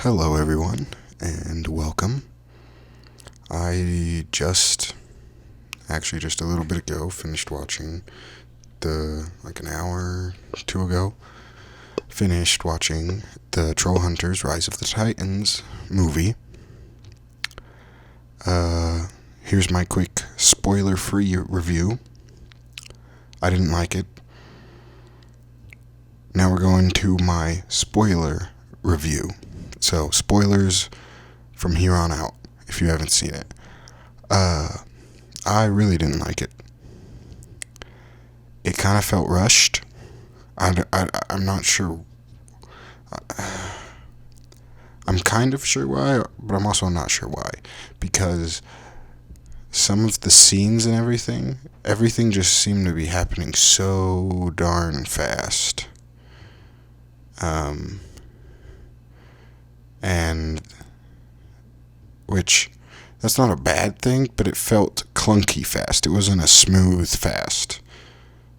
Hello, everyone, and welcome. I just a little bit ago, finished watching an hour or two ago, finished watching the Trollhunters Rise of the Titans movie. Here's my quick spoiler-free review. I didn't like it. Now we're going to my spoiler review. So, spoilers from here on out, if you haven't seen it. I really didn't like it. It kind of felt rushed. I'm not sure. I'm kind of sure why, but I'm also not sure why. Because some of the scenes and everything just seemed to be happening so darn fast. And which, that's not a bad thing, but it felt clunky fast. It wasn't a smooth fast.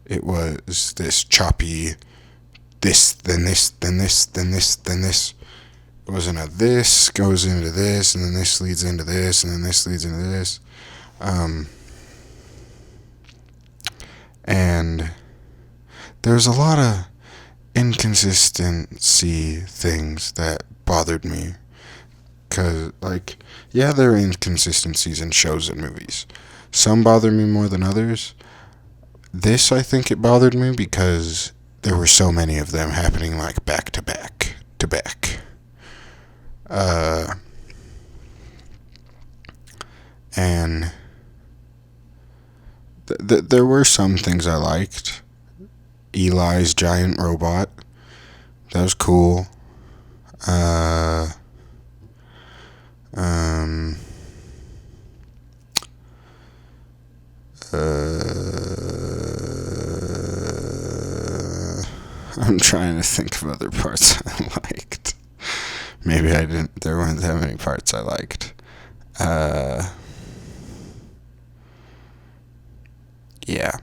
It was this choppy, this, then this, then this, then this, then this. It wasn't a this goes into this, and then this leads into this, and then this leads into this. And there's a lot of inconsistency things that bothered me. Because, there are inconsistencies in shows and movies. Some bother me more than others. This, I think it bothered me because there were so many of them happening, back to back to back. And there were some things I liked. Eli's giant robot. That was cool. I'm trying to think of other parts I liked. Maybe I didn't. There weren't that many parts I liked. Yeah.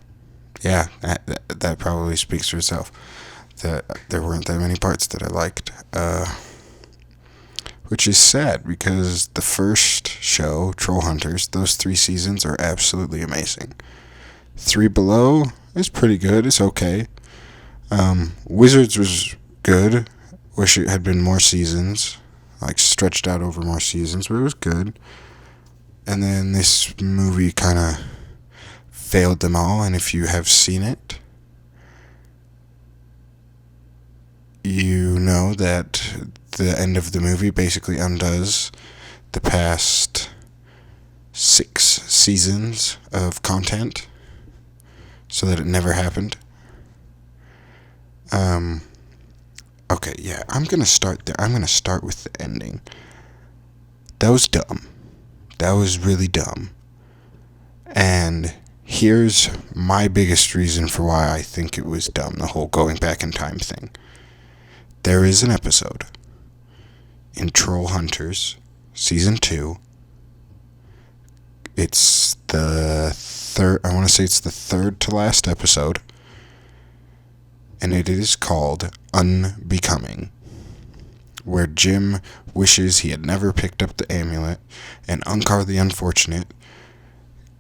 That probably speaks for itself. That there weren't that many parts that I liked. Which is sad because the first show, Trollhunters, those 3 seasons are absolutely amazing. 3 Below is pretty good. It's okay. Wizards was good. Wish it had been more seasons, stretched out over more seasons, but it was good. And then this movie kind of failed them all, and if you have seen it, you know that the end of the movie basically undoes the past 6 seasons of content, so that it never happened. Okay, yeah, I'm gonna start there. I'm gonna start with the ending. That was dumb. That was really dumb. And here's my biggest reason for why I think it was dumb, the whole going back in time thing. There is an episode in Trollhunters, Season 2. It's the third to last episode. And it is called Unbecoming, where Jim wishes he had never picked up the amulet, and Unkar the Unfortunate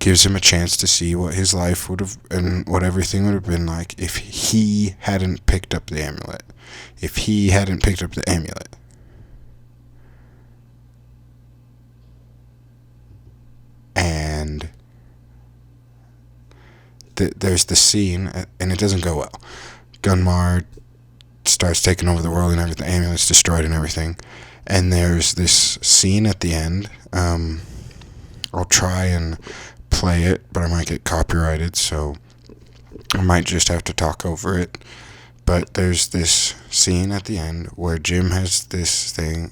gives him a chance to see what his life would have, and what everything would have been like if he hadn't picked up the amulet. And there's the scene, and it doesn't go well. Gunmar starts taking over the world and everything. The amulet's destroyed and everything. And there's this scene at the end. I'll try and play it, but I might get copyrighted, so I might just have to talk over it. But there's this scene at the end where Jim has this he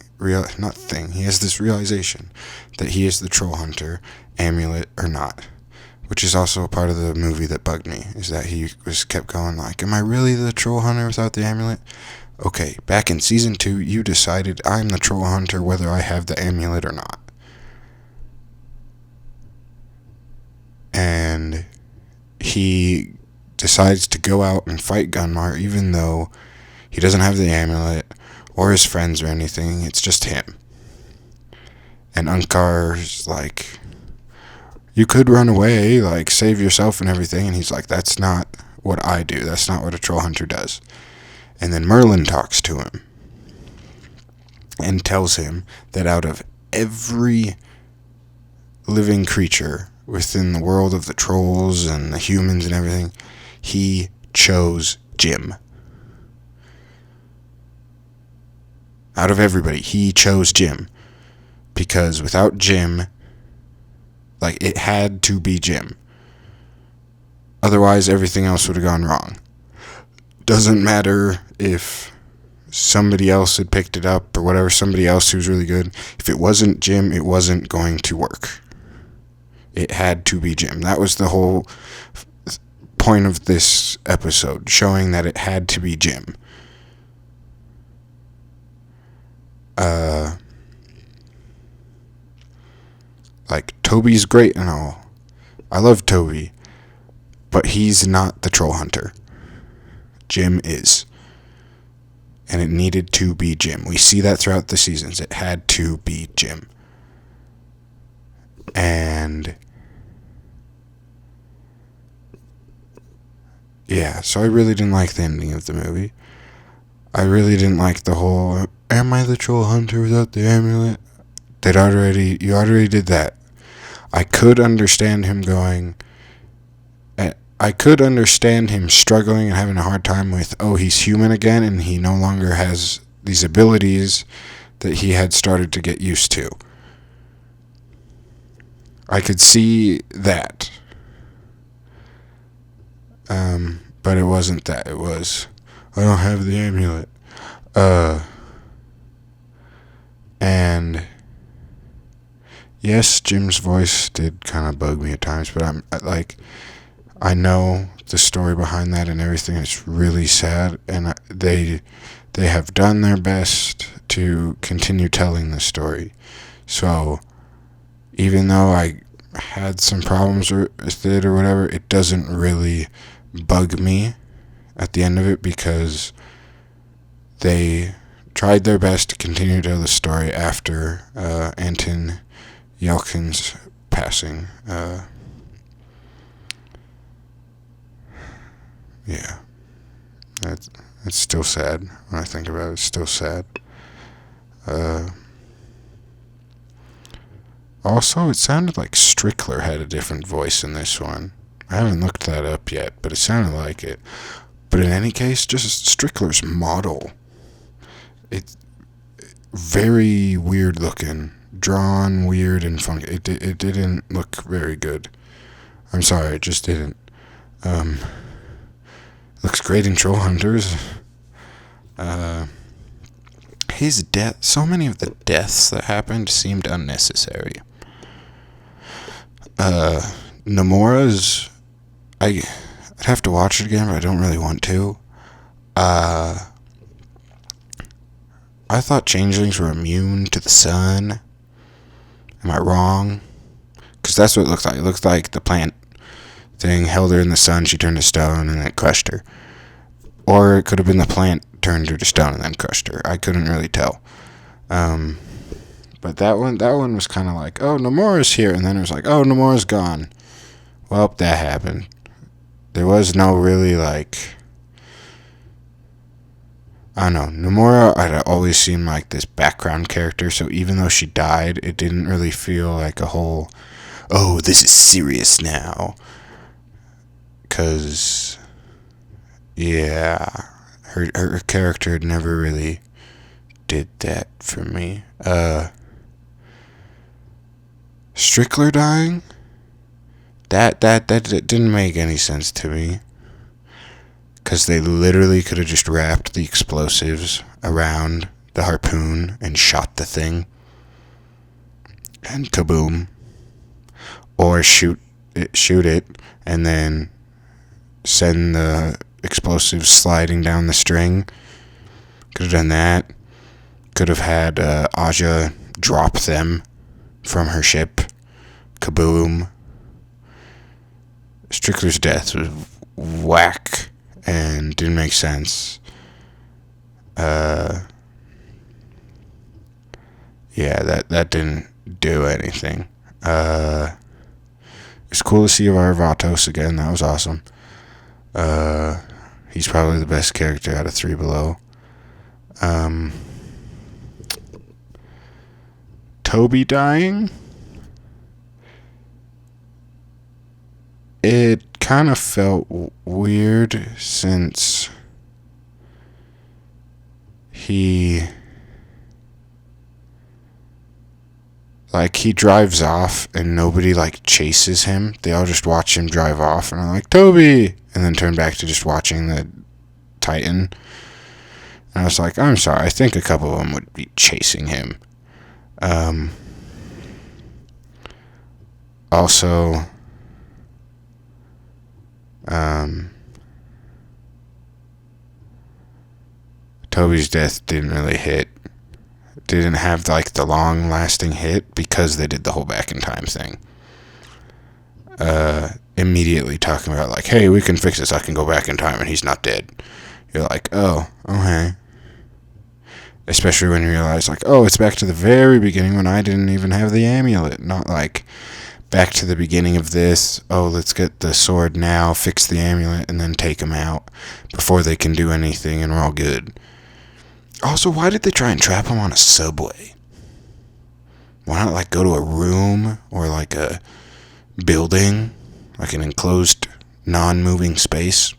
has this realization that he is the troll hunter, amulet or not. Which is also a part of the movie that bugged me, is that he kept going am I really the troll hunter without the amulet? Okay, back in Season 2, you decided I'm the troll hunter whether I have the amulet or not. And he decides to go out and fight Gunmar even though he doesn't have the amulet, or his friends or anything. It's just him. And Unkar's like, you could run away, like, save yourself and everything. And he's like, that's not what I do. That's not what a troll hunter does. And then Merlin talks to him and tells him that out of every living creature within the world of the trolls and the humans and everything, he chose Jim. Out of everybody, he chose Jim. Because without Jim, like, it had to be Jim. Otherwise, everything else would have gone wrong. Doesn't matter if somebody else had picked it up or whatever, somebody else who's really good. If it wasn't Jim, it wasn't going to work. It had to be Jim. That was the whole point of this episode, showing that it had to be Jim. Like, Toby's great and all. I love Toby, but he's not the troll hunter. Jim is. And it needed to be Jim. We see that throughout the seasons. It had to be Jim. And yeah, so I really didn't like the ending of the movie. I really didn't like the whole, am I the troll hunter without the amulet? You already did that. I could understand him struggling and having a hard time with, oh, he's human again and he no longer has these abilities that he had started to get used to. I could see that. But it wasn't that. It was, I don't have the amulet. And yes, Jim's voice did kind of bug me at times, but I know the story behind that and everything. It's really sad, and they have done their best to continue telling the story. So even though I had some problems with it or whatever, it doesn't really bug me at the end of it, because they tried their best to continue to tell the story after Anton Yelkin's passing. Yeah, it's still sad when I think about it. It's still sad. Also, it sounded like Strickler had a different voice in this one. I haven't looked that up yet, but it sounded like it. But in any case, just Strickler's model. It's very weird looking. Drawn weird and funky. It didn't look very good. I'm sorry, it just didn't. Looks great in Trollhunters. His death, so many of the deaths that happened seemed unnecessary. Nomura's, I'd have to watch it again, but I don't really want to. I thought changelings were immune to the sun. Am I wrong? Because that's what it looked like. It looked like the plant thing held her in the sun, she turned to stone, and then it crushed her. Or it could have been the plant turned her to stone and then crushed her. I couldn't really tell. But that one was kind of like, oh, Nomura's here, and then it was like, oh, Nomura's gone. Well, that happened. There was no really, like, I don't know. Nomura had always seemed like this background character, so even though she died, it didn't really feel like a whole, oh, this is serious now. Because, yeah, her character never really did that for me. Strickler dying? That didn't make any sense to me. Because they literally could have just wrapped the explosives around the harpoon and shot the thing. And kaboom. Or shoot it and then send the explosives sliding down the string. Could have done that. Could have had Aja drop them from her ship. Kaboom. Strickler's death was whack and didn't make sense. yeah, that didn't do anything. It's cool to see Vatos again. That was awesome. He's probably the best character out of Three Below. Toby dying, it kind of felt weird since he drives off and nobody chases him. They all just watch him drive off and are like, Toby, and then turn back to just watching the Titan. And I was like, I'm sorry, I think a couple of them would be chasing him. Also, Toby's death didn't really hit. Didn't have the long lasting hit because they did the whole back in time thing. Immediately talking about hey, we can fix this, I can go back in time and he's not dead. You're like, oh, okay. Especially when you realize it's back to the very beginning when I didn't even have the amulet. Not back to the beginning of this, let's get the sword now, fix the amulet, and then take them out before they can do anything and we're all good. Also, why did they try and trap him on a subway? Why not go to a room or a building, an enclosed, non-moving space?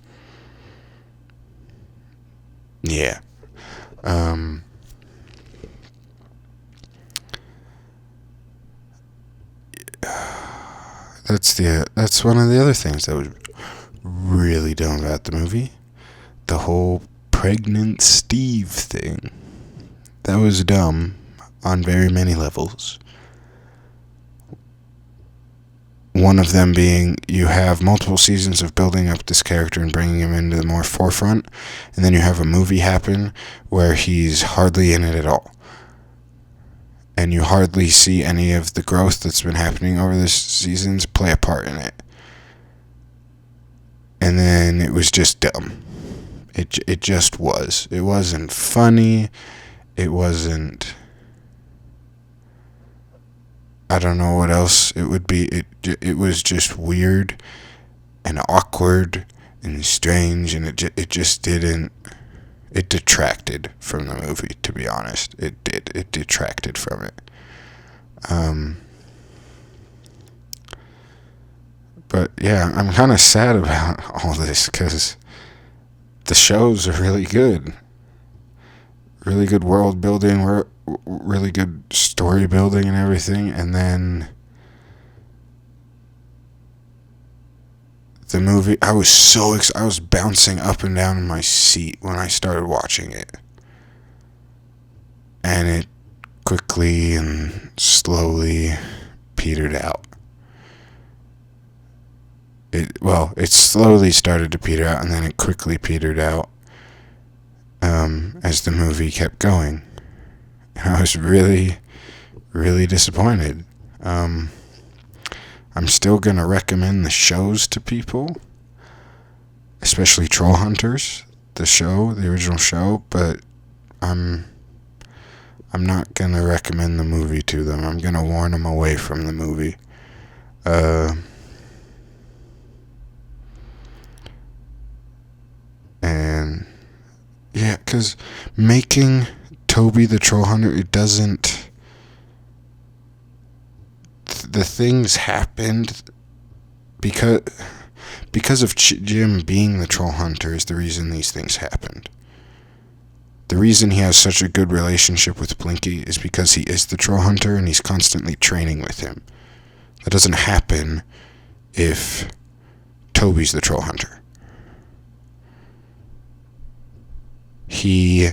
Yeah. That's one of the other things that was really dumb about the movie. The whole pregnant Steve thing. That was dumb on very many levels. One of them being you have multiple seasons of building up this character and bringing him into the more forefront, and then you have a movie happen where he's hardly in it at all. And you hardly see any of the growth that's been happening over the seasons play a part in it. And then it was just dumb. It just was. It wasn't funny. It wasn't... I don't know what else it would be. It was just weird and awkward and strange, and it just didn't... It detracted from the movie, to be honest. It did. It detracted from it. But yeah, I'm kind of sad about all this because the shows are really good. Really good world building, really good story building and everything. And then the movie, I was so excited. I was bouncing up and down in my seat when I started watching it. And it quickly and slowly petered out. It slowly started to peter out, and then it quickly petered out as the movie kept going. And I was really, really disappointed. I'm still going to recommend the shows to people, especially Trollhunters, the original show, but I'm not going to recommend the movie to them. I'm going to warn them away from the movie. And yeah, because making Toby the Trollhunter, it doesn't... The things happened because of Jim being the Trollhunter is the reason these things happened. The reason he has such a good relationship with Blinky is because he is the Trollhunter and he's constantly training with him. That doesn't happen if Toby's the Trollhunter. He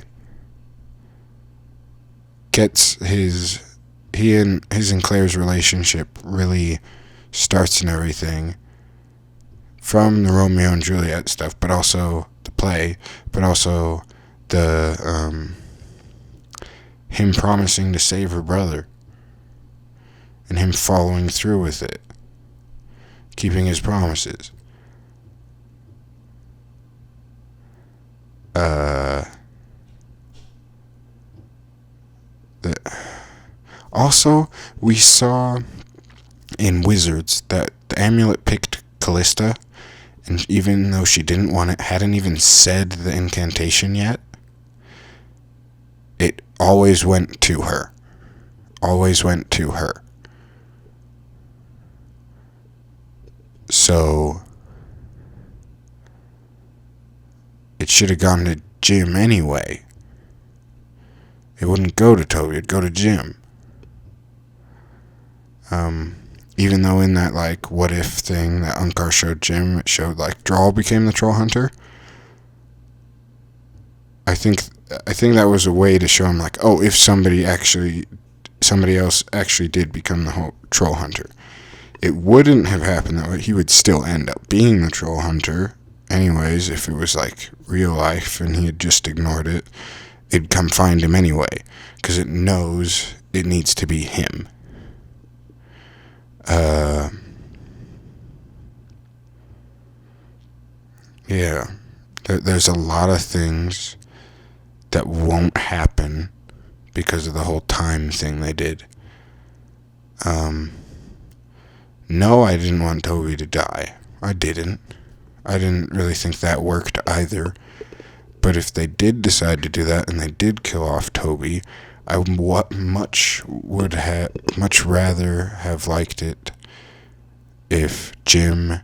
and Claire's relationship really starts and everything from the Romeo and Juliet stuff, but also the play, but also the him promising to save her brother and him following through with it, keeping his promises. Also, we saw in Wizards that the amulet picked Callista, and even though she didn't want it, hadn't even said the incantation yet, it always went to her. Always went to her. So it should have gone to Jim anyway. It wouldn't go to Toby, it'd go to Jim. Even though in that, like, what if thing that Unkar showed Jim, it showed, like, Droll became the Trollhunter. I think that was a way to show him, like, oh, if somebody else actually did become the whole Trollhunter. It wouldn't have happened that way. He would still end up being the Trollhunter anyways, if it was, like, real life and he had just ignored it. It'd come find him anyway, because it knows it needs to be him. Yeah, there's a lot of things that won't happen because of the whole time thing they did. No, I didn't want Toby to die. I didn't really think that worked either. But if they did decide to do that and they did kill off Toby, I much rather have liked it if Jim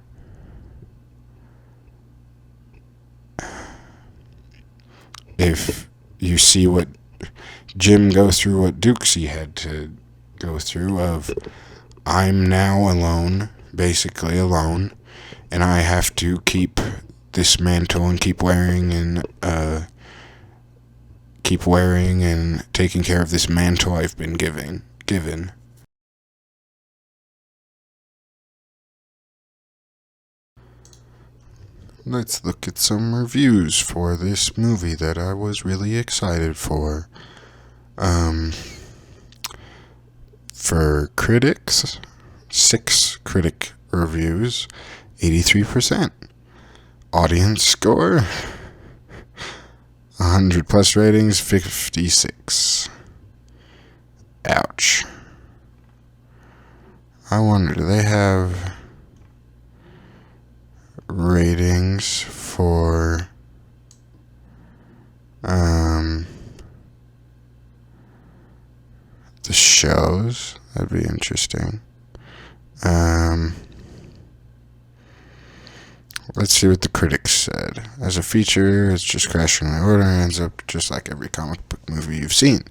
if you see what Jim go through, what Dukesy had to go through, of I'm now alone, basically alone, and I have to keep this mantle and keep wearing and taking care of this mantle I've been given. Let's look at some reviews for this movie that I was really excited for. For critics, 6 critic reviews, 83%. Audience score, 100 plus ratings, 56. Ouch. I wonder, do they have ratings for the shows? That'd be interesting. Let's see what the critics said. As a feature, it's just crashing in order and ends up just like every comic book movie you've seen.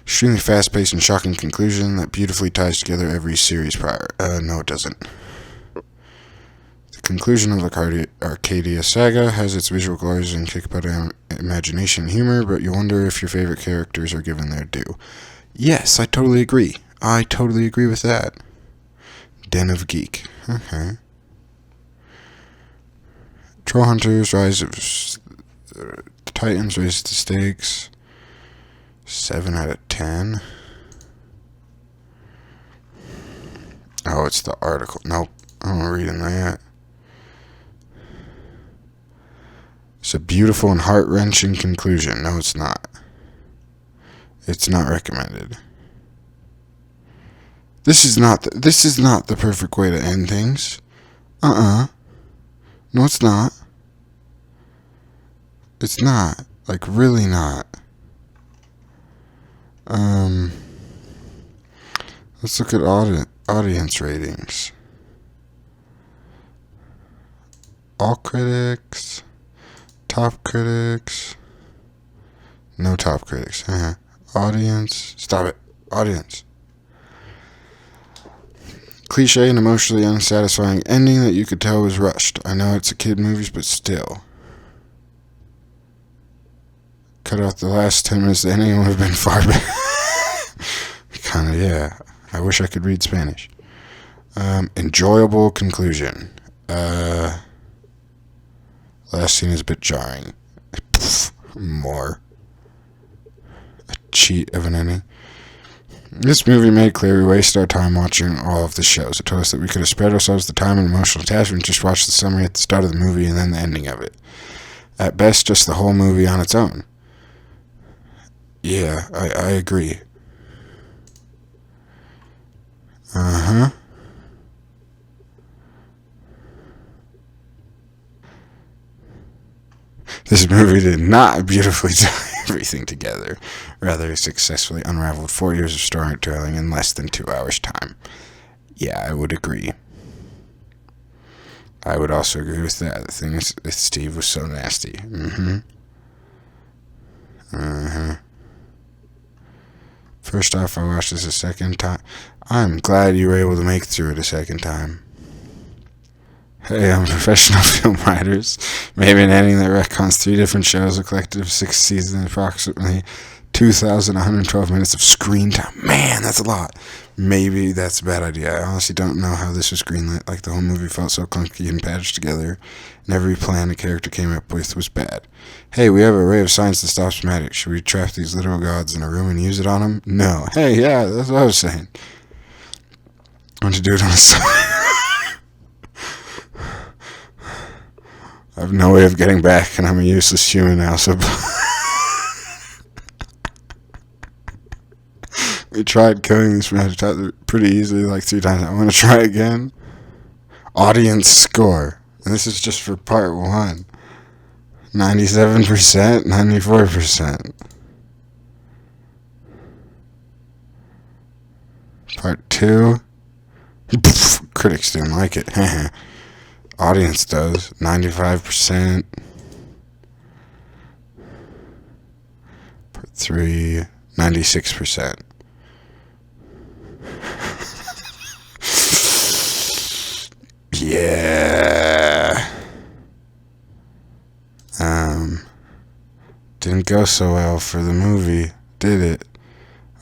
Extremely fast-paced and shocking conclusion that beautifully ties together every series prior. No, it doesn't. The conclusion of the Arcadia saga has its visual glories and kick-butt imagination and humor, but you wonder if your favorite characters are given their due. Yes, I totally agree. I totally agree with that. Den of Geek. Okay. Trollhunters, Rise of the Titans, Raise the Stakes. 7 out of 10. Oh, it's the article. Nope, I'm not reading that. It's a beautiful and heart-wrenching conclusion. No, it's not. It's not recommended. This is not the perfect way to end things. No, it's not. It's not. Like, really not. Let's look at audience ratings. All critics. Top critics. No top critics. Audience. Stop it. Audience. Cliche and emotionally unsatisfying ending that you could tell was rushed. I know it's a kid movie, but still. Cut out the last 10 minutes, the ending would have been far better. Kinda, yeah. I wish I could read Spanish. Enjoyable conclusion. Last scene is a bit jarring. More. A cheat of an ending. This movie made clear we wasted our time watching all of the shows. It told us that we could have spread ourselves the time and emotional attachment, just watch the summary at the start of the movie and then the ending of it. At best, just the whole movie on its own. Yeah, I agree. Uh-huh. This movie did not beautifully tie everything together. Rather, successfully unraveled 4 years of storytelling in less than 2 hours' time. Yeah, I would agree. I would also agree with that. The thing is, Steve was so nasty. Mm-hmm. Uh-huh. First off, I watched this a second time. I'm glad you were able to make it through it a second time. Hey, I'm professional film writers. Maybe an ending that retcons 3 different shows, a collective of 6 seasons, approximately 2,112 minutes of screen time. Man, that's a lot. Maybe that's a bad idea. I honestly don't know how this was greenlit. Like, the whole movie felt so clunky and patched together, and every plan the character came up with was bad. Hey, we have a ray of science that stops magic. Should we trap these literal gods in a room and use it on them? No. Hey, yeah, that's what I was saying. I want to do it on a side. I have no way of getting back, and I'm a useless human now, so... We tried killing these magic pretty easily, like 3 times. I want to try again. Audience score. And this is just for part 1. 97%, 94%. Part 2. Critics didn't like it. Audience does. 95%. Part 3. 96%. Yeah. Didn't go so well for the movie, did it?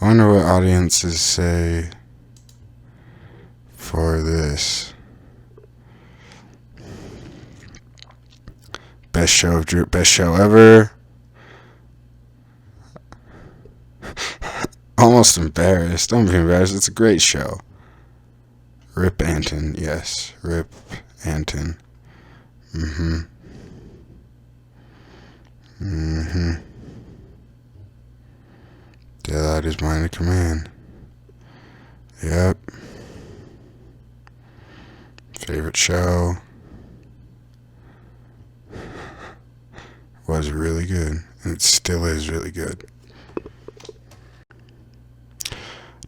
I wonder what audiences say for this. Best show ever. Almost embarrassed. Don't be embarrassed. It's a great show. Rip Anton, yes. Rip Anton. Mm-hmm. Mm-hmm. Daylight is mine to command. Yep. Favorite show. Was really good. And it still is really good.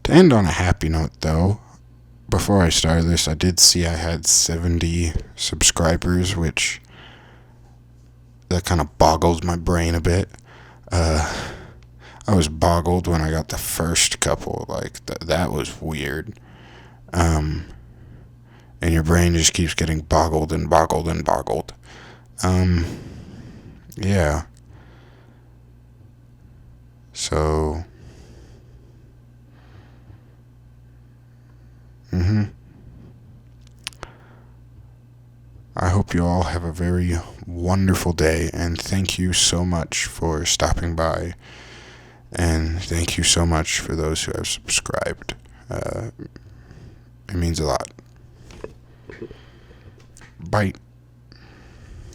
To end on a happy note, though, before I started this, I did see I had 70 subscribers, which that kind of boggles my brain a bit. I was boggled when I got the first couple. Like, that was weird. And your brain just keeps getting boggled and boggled and boggled. Yeah. So... I hope you all have a very wonderful day, and thank you so much for stopping by, and thank you so much for those who have subscribed. It means a lot. Bye.